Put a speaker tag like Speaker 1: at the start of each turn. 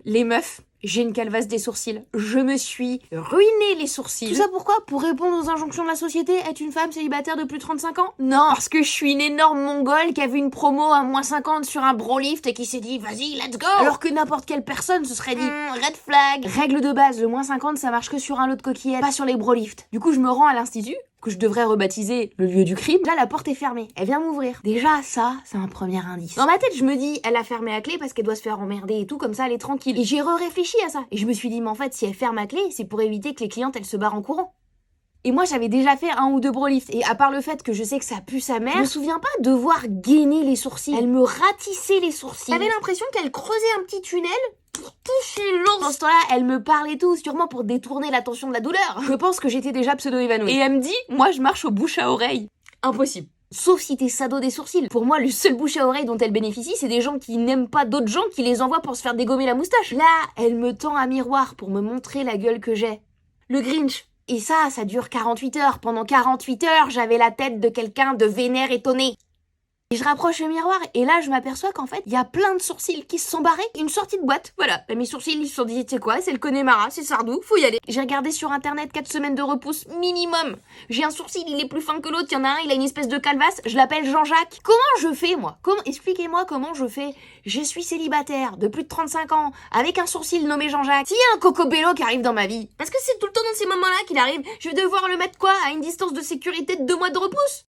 Speaker 1: Les meufs, j'ai une calvasse des sourcils. Je me suis ruiné les sourcils. Tout ça pourquoi? Pour répondre aux injonctions de la société, être une femme célibataire de plus de 35 ans? Non, parce que je suis une énorme mongole qui a vu une promo à -50 sur un brolift et qui s'est dit vas-y, let's go. Alors que n'importe quelle personne se serait dit red flag. Règle de base, le -50 ça marche que sur un lot de coquillettes, pas sur les brolifts. Du coup je me rends à l'institut, que je devrais rebaptiser le lieu du crime. Là, la porte est fermée. Elle vient m'ouvrir. Déjà, ça, c'est un premier indice. Dans ma tête, je me dis, elle a fermé à clé parce qu'elle doit se faire emmerder et tout, comme ça, elle est tranquille. Et j'ai réfléchi à ça. Et je me suis dit, mais en fait, si elle ferme à clé, c'est pour éviter que les clientes, elles se barrent en courant. Et moi, j'avais déjà fait 1 ou 2 brolifts. Et à part le fait que je sais que ça pue sa mère, je me souviens pas devoir gainer les sourcils. Elle me ratissait les sourcils. J'avais l'impression qu'elle creusait un petit tunnel pour toucher l'os. Dans ce temps-là, elle me parlait tout, sûrement pour détourner l'attention de la douleur. Je pense que j'étais déjà pseudo-évanouie. Et elle me dit, moi je marche au bouche à oreille. Impossible. Sauf si t'es sado des sourcils. Pour moi, le seul bouche à oreille dont elle bénéficie, c'est des gens qui n'aiment pas d'autres gens qui les envoient pour se faire dégommer la moustache. Là, elle me tend un miroir pour me montrer la gueule que j'ai. Le Grinch. Et ça dure 48 heures. Pendant 48 heures, j'avais la tête de quelqu'un de vénère étonné. Et je rapproche le miroir et là je m'aperçois qu'en fait il y a plein de sourcils qui se sont barrés, une sortie de boîte, voilà. Mes sourcils ils se sont dit, tu sais quoi, c'est le Connemara, c'est Sardou, faut y aller. J'ai regardé sur internet 4 semaines de repousse minimum. J'ai un sourcil, il est plus fin que l'autre, il y en a un, il a une espèce de calvasse, je l'appelle Jean-Jacques. Comment je fais moi? Expliquez-moi comment je fais. Je suis célibataire de plus de 35 ans, avec un sourcil nommé Jean-Jacques. S'il y a un cocobello qui arrive dans ma vie, parce que c'est tout le temps dans ces moments-là qu'il arrive, je vais devoir le mettre quoi? À une distance de sécurité de 2 mois de repousse?